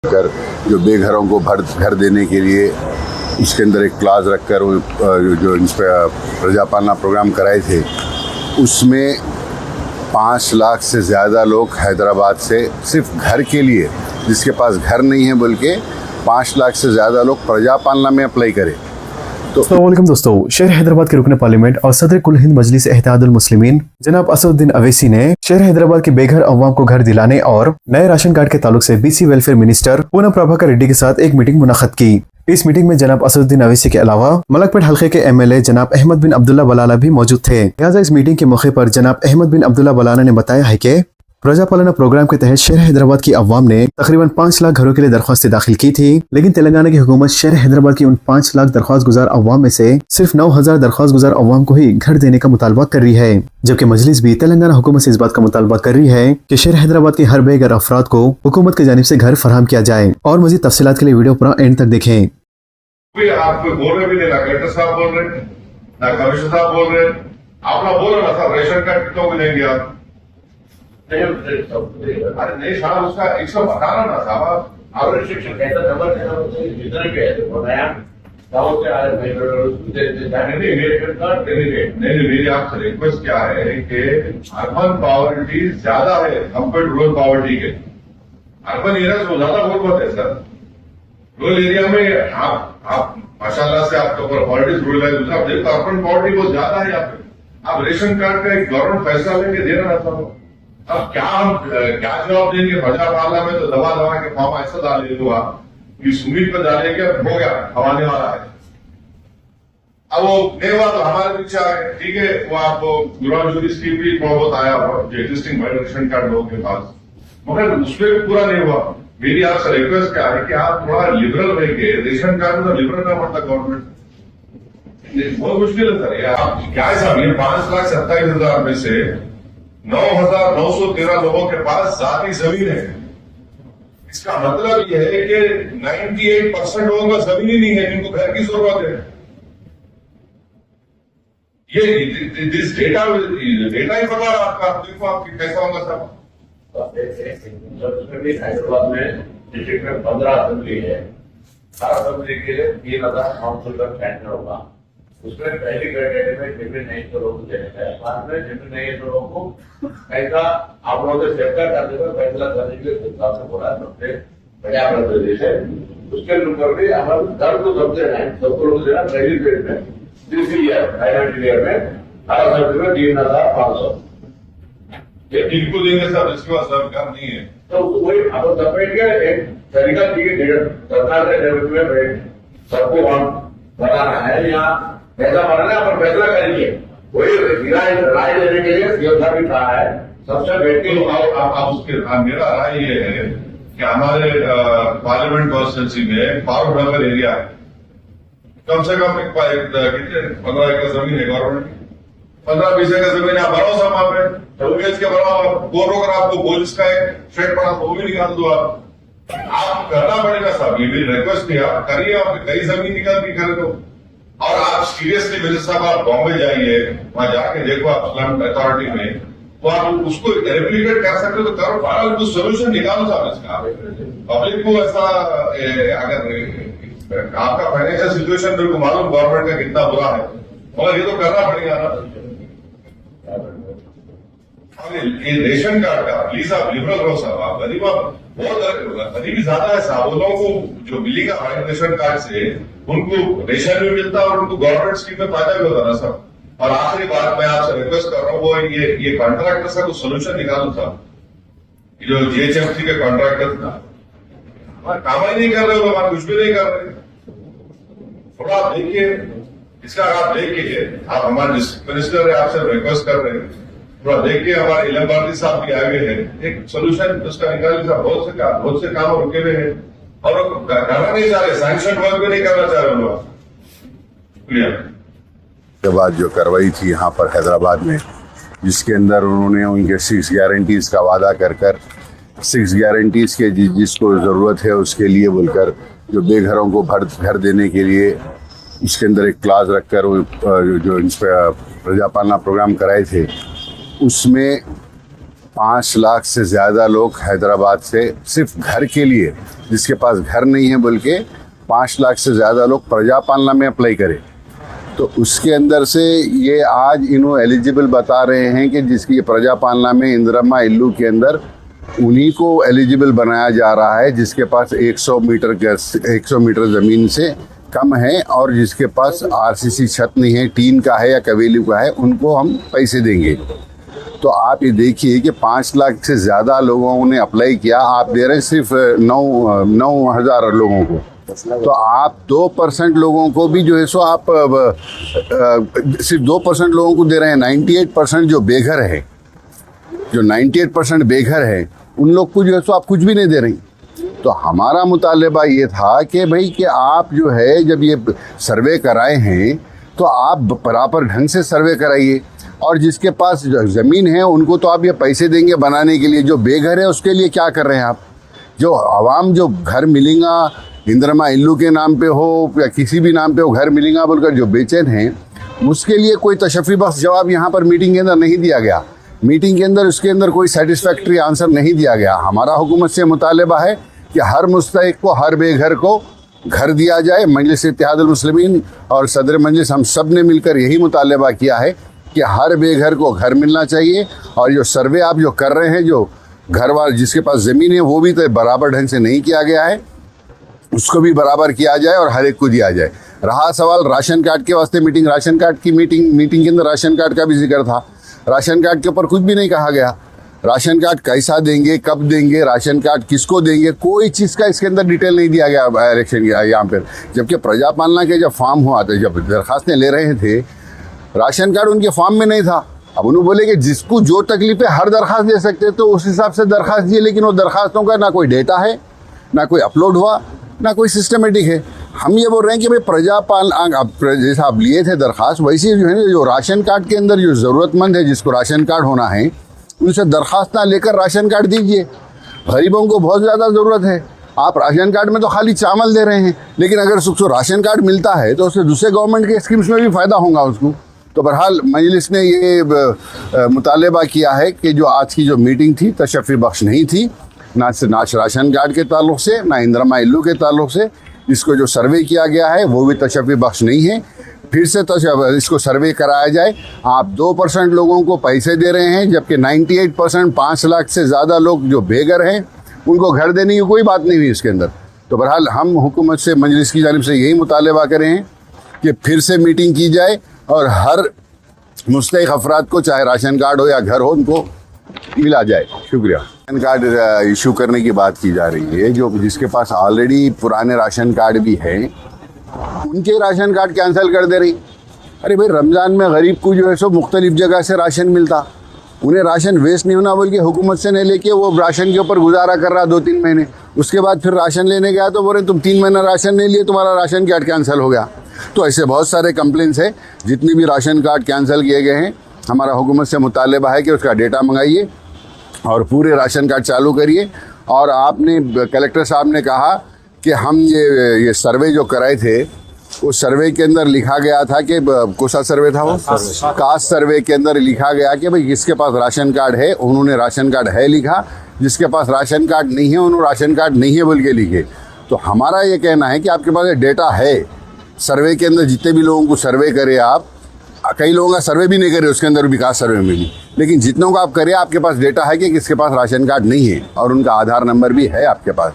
कर जो बेघरों को घर देने के लिए उसके अंदर एक क्लास रखकर जो इन पर प्रजापालना प्रोग्राम कराए थे, उसमें 5 लाख से ज़्यादा लोग हैदराबाद से सिर्फ घर के लिए, जिसके पास घर नहीं है बोल के 5 लाख से ज़्यादा लोग प्रजापालना में अप्लाई करें। अस्सलामुअलैकुम दोस्तों, शहर हैदराबाद के रुकन पार्लियामेंट और सदर कुल हिंद मजलिस इत्तेहादुल मुस्लिमीन जनाब असदुद्दीन अवैसी ने शहर हैदराबाद के बेघर अवाम को घर दिलाने और नए राशन कार्ड के ताल्लुक से BC welfare minister Poonam Prabhakar Reddy के साथ एक मीटिंग मुनक्कद की। इस मीटिंग में जनाब असदुद्दीन अवैसी के अलावा मलकपेट हल्के के एमएलए जनाब अहमद बिन अब्दुल्ला बलाला भी मौजूद थे। लिहाजा इस मीटिंग के मौके पर जनाब अहमद बिन अब्दुल्ला बलाला ने बताया है कि प्रजापालना प्रोग्राम के तहत शहर हैदराबाद की अवाम ने तकरीबन 5 लाख घरों के लिए दरख्वास्तें दाखिल की थी, लेकिन तेलंगाना की हुकूमत शहर हैदराबाद की उन 5 लाख दरख्वास्त गुजार अवाम में से सिर्फ 9,000 दरख्वास्त गुजार अवाम को ही घर देने का मुतालबा कर रही है। जबकि मजलिस भी तेलंगाना हुकूमत से इस बात का मुतालबा कर रही है कि शहर हैदराबाद के हर बेघर अफराद को हुकूमत की जानिब से घर फराहम किया जाए। और मजीद तफसीलात के लिए वीडियो पूरा एंड तक देखें। आप बोल रहे भी नहीं, ना कलेक्टर साहब बोल रहे, ना कमिश्नर साहब बोल रहे, आपने बोला ना साहब रेशन कार्ड कितनों को देंगे आप? अरे नहीं साहब, उसका 100 बताना ना साहब। आप रिस्ट्रिक्शन कैसा डबल जिधर भी है तो नया गाँव से आ रहे नहीं, मेरी आपसे रिक्वेस्ट क्या है कि अर्बन पॉवर्टी ज्यादा है कंपेयर टू रूरल पॉवर्टी के। अर्बन एरिया से ज्यादा बहुत है सर। रूरल एरिया में आप माशाल्लाह से आपका पॉवर्टी रूरल है, दूसरा देखो अर्बन पॉवर्टी बहुत ज्यादा है यहाँ पे। आप रेशन कार्ड का एक गवर्नमेंट फैसला लेके दे रहा था, अब क्या जवाब देंगे? प्रजापालना में तो दवा के फॉर्म ऐसा डाले हुआ कि सुमित पर डाले के हो गया, हवाने वाला है। अब वो नहीं हुआ तो हमारे पीछे आ गए, ठीक है, वो आप ग्राउंड स्कीम भी बहुत आया जो एग्जिस्टिंग रेशन कार्ड लोगों के पास, मगर उसमें भी पूरा नहीं हुआ। मेरी आपसे रिक्वेस्ट क्या है कि आप थोड़ा लिबरल रहेंगे, रेशन कार्ड में तो लिबरल ना पड़ता गवर्नमेंट, बहुत मुश्किल है सर। आप क्या है साहब, ये 5,27,000 में से 9,913 लोगों के पास जाती जमीन है। इसका मतलब यह है कि 98% लोगों का जमीन ही नहीं है जिनको घर की जरूरत है। ये दिस डेटा ही पता है आपका, आप देखो आपकी कैसा होगा साहब। हैदराबाद में डिस्ट्रिक्ट में 15 असेंबली है, हर असेंबली के लिए 3,000 काउंसिल का कैंडर होगा। उसमें पहली कैटेगरी में जमीन नहीं तो लोगों को देने का है, बाद में जमीन नहीं है तो लोगों को कैसा आप लोगों से सेफ्टर करने का फैसला करने के लिए सरकार से बोला सबसे पर्यावरण प्रदेश है। उसके ऊपर भी हमारे दर को सबसे सबको लोग देना पहली फेज में फाइनेंशियल ईयर में हर असेंबली में 3,500 जिनको देंगे साहब, इसके पास सरकार नहीं है तो वही आप सपरेट के एक तरीका चाहिए सरकार से सबको बनाना है या पैसा बनाना है, पर फैसला करेंगे वही राय देने के लिए सीएम साहब भी कहा है सबसे बेहतरीन। आप उसके मेरा राय ये है कि हमारे पार्लियामेंट कॉन्स्टिट्यूंसी में फारूकनगर एरिया है, कम से कम कितने 15 एकड़ जमीन है गवर्नमेंट की, 15-20 एकड़ जमीन आप बनाओ साहब, वहां पे डबल के बनाओ, बोलो अगर आपको पुलिस का एक स्ट्रेट पड़ा तो वो भी निकाल दो। आप करना पड़ेगा साहब, ये मेरी रिक्वेस्ट है, आप करिए, आप कई जमीन निकाल के कर दो। और आप सीरियसली मिनिस्टर साहब आप बॉम्बे जाइए, वहां जाके देखो आप स्लम अथॉरिटी में, तो आप उसको रेप्लिकेट कर सकते हो तो करो, पागल कुछ सोल्यूशन निकालो साहब इसका। पब्लिक को ऐसा अगर आपका फाइनेंशियल सिचुएशन मेरे को मालूम गवर्नमेंट का कितना बुरा है, मगर ये तो करना पड़ेगा ना। ये रेशन कार्ड का प्लीज आप लिबरल रहो साहब, आप गरीब, आप बहुत गरीबी ज्यादा है साहब। वो लोगों को जो मिलेगा रेशन कार्ड से उनको रेशन भी मिलता है और उनको गवर्नमेंट स्कीम में फायदा भी होता है ना साहब। और आखिरी बात मैं आपसे रिक्वेस्ट कर रहा हूँ, वो ये कॉन्ट्रैक्टर से कुछ सोल्यूशन निकालो साहब। जो जीएचएमसी के कॉन्ट्रैक्टर काम ही नहीं कर रहे हो, हमारे कुछ भी नहीं कर रहे। थोड़ा आप देखिए इसका, आप देखिए, आप हमारे डिस्ट्रिक्ट मिनिस्टर है, आपसे रिक्वेस्ट कर रहे हैं, थोड़ा देखिए। हमारे इलम भारती साहब भी आगे हैं, एक सोल्यूशन उसका निकालिए साहब। बहुत से काम रुके हुए हैं और करना नहीं चाह रहे, सैंक्शन वर्क भी नहीं करना चाह रहे लोग। के बाद जो कार्रवाई थी यहाँ पर हैदराबाद में, जिसके अंदर उन्होंने उनके 6 गारंटीज का वादा कर 6 गारंटीज के जिसको ज़रूरत है उसके लिए बोलकर जो बेघरों को घर देने के लिए उसके अंदर एक क्लास रखकर जो इन पर प्रजापालना प्रोग्राम कराए थे, उसमें 5 लाख से ज़्यादा लोग हैदराबाद से सिर्फ घर के लिए, जिसके पास घर नहीं है बोल के 5 लाख से ज़्यादा लोग प्रजा पालना में अप्लाई करें। तो उसके अंदर से ये आज इन्हों एलिजिबल बता रहे हैं कि जिसकी प्रजा पालना में इंदिरम्मा इल्लू के अंदर उन्हीं को एलिजिबल बनाया जा रहा है जिसके पास 100 मीटर ज़मीन से कम है और जिसके पास आरसीसी छत नहीं है, टीन का है या कवेली का है, उनको हम पैसे देंगे। तो आप ये देखिए कि 5 लाख से ज़्यादा लोगों ने अप्लाई किया, आप दे रहे हैं सिर्फ 9,000 लोगों को। तो आप 2% लोगों को भी जो है सो आप सिर्फ 2% लोगों को दे रहे हैं। 98% जो बेघर है, जो 98% बेघर है, उन लोग को जो है सो आप कुछ भी नहीं दे रही। तो हमारा मुतालबा ये था कि भाई कि आप जो है जब ये सर्वे कराए हैं तो आप बराबर ढंग से सर्वे कराइए, और जिसके पास ज़मीन है उनको तो आप ये पैसे देंगे बनाने के लिए, जो बेघर है उसके लिए क्या कर रहे हैं आप? जो आवाम जो घर मिलेगा इंदिरम्मा इल्लू के नाम पे हो या किसी भी नाम पे हो, घर मिलेगा बोलकर जो बेचैन हैं, उसके लिए कोई तशफ़ी बख्श जवाब यहाँ पर मीटिंग के अंदर नहीं दिया गया। मीटिंग के अंदर उसके अंदर कोई सेटिस्फैक्ट्री आंसर नहीं दिया गया। हमारा हुकूमत से मुतालबा है कि हर मुस्तहिक को, हर बेघर को घर दिया जाए। मजलिस इत्तेहादुल मुस्लिमीन और सदर मजलिस हम सब ने मिलकर यही मुतालबा किया है कि हर बेघर को घर मिलना चाहिए। और जो सर्वे आप जो कर रहे हैं, जो घर वाले जिसके पास ज़मीन है वो भी तो बराबर ढंग से नहीं किया गया है, उसको भी बराबर किया जाए और हर एक को दिया जाए। रहा सवाल राशन कार्ड के वास्ते मीटिंग, राशन कार्ड की मीटिंग के अंदर राशन कार्ड का भी जिक्र था। राशन कार्ड के ऊपर कुछ भी नहीं कहा गया। राशन कार्ड कैसा देंगे, कब देंगे, राशन कार्ड किसको देंगे, कोई चीज़ का इसके अंदर डिटेल नहीं दिया गया इलेक्शन यहाँ पर। जबकि प्रजा पालना के जब फॉर्म हुआ था, जब दरखास्तें ले रहे थे, राशन कार्ड उनके फॉर्म में नहीं था। अब उन्होंने बोले कि जिसको जो तकलीफ है हर दरखास्त दे सकते, तो उस हिसाब से दरखास्त दिए, लेकिन वो दरखास्तों का ना कोई डेटा है, ना कोई अपलोड हुआ, ना कोई सिस्टमेटिक है। हम ये बोल रहे हैं कि भाई प्रजा पालना जैसा आप लिए थे दरखास्त, वैसे जो है ना, जो राशन कार्ड के अंदर जो ज़रूरतमंद है जिसको राशन कार्ड होना है, उनसे दरखास्त ना लेकर राशन कार्ड दीजिए। गरीबों को बहुत ज़्यादा ज़रूरत है। आप राशन कार्ड में तो खाली चावल दे रहे हैं, लेकिन अगर उसको राशन कार्ड मिलता है तो उससे दूसरे गवर्नमेंट के स्कीम्स में भी फ़ायदा होगा उसको। तो बहरहाल मजलिस ने ये मुतालबा किया है कि जो आज की जो मीटिंग थी तशफ़ी बख्श नहीं थी, ना राशन कार्ड के ताल्लुक से, ना इंदिरम्मा इल्लू के ताल्लुक से। इसको जो सर्वे किया गया है वो भी तशफ़ी बख्श नहीं है। फिर से इसको सर्वे कराया जाए। आप 2% लोगों को पैसे दे रहे हैं, जबकि 98% 5 लाख से ज़्यादा लोग जो बेघर हैं उनको घर देने की कोई बात नहीं हुई इसके अंदर। तो बहरहाल हम हुकूमत से, मजलिस की जानिब से यही मुतालबा करें हैं कि फिर से मीटिंग की जाए और हर मुस्तहिक अफराद को, चाहे राशन कार्ड हो या घर हो, उनको मिला जाए। शुक्रिया। राशन कार्ड इशू करने की बात की जा रही है, जो जिसके पास ऑलरेडी पुराने राशन कार्ड भी हैं उनके राशन कार्ड कैंसिल कर दे रही। अरे भाई, रमज़ान में गरीब को जो है सो मुख्तलिफ जगह से राशन मिलता, उन्हें राशन वेस्ट नहीं होना बोल के हुकूमत से नहीं लेके वो राशन के ऊपर गुजारा कर रहा 2-3 महीने। उसके बाद फिर राशन लेने गया तो बोले तुम 3 महीना राशन नहीं लिए, तुम्हारा राशन कार्ड कैंसिल हो गया। तो ऐसे बहुत सारे कंप्लेंट्स हैं। जितनी भी राशन कार्ड कैंसिल किए गए हैं, हमारा हुकूमत से मुतालबा है कि उसका डेटा मंगाइए और पूरे राशन कार्ड चालू करिए। और आपने, कलेक्टर साहब ने कहा कि हम ये सर्वे जो कराए थे, उस सर्वे के अंदर लिखा गया था कि कौन सा सर्वे था वो, कास्ट सर्वे के अंदर लिखा गया कि भाई जिसके पास राशन कार्ड है उन्होंने राशन कार्ड है लिखा, जिसके पास राशन कार्ड नहीं है उन्होंने राशन कार्ड नहीं है बोल के लिखे। तो हमारा ये कहना है कि आपके पास डेटा है सर्वे के अंदर, जितने भी लोगों को सर्वे करे आप, कई लोगों का सर्वे भी नहीं करे, उसके अंदर भी कास्ट सर्वे में भी, लेकिन जितनों का आप करें आपके पास डेटा है कि किसके पास राशन कार्ड नहीं है और उनका आधार नंबर भी है आपके पास।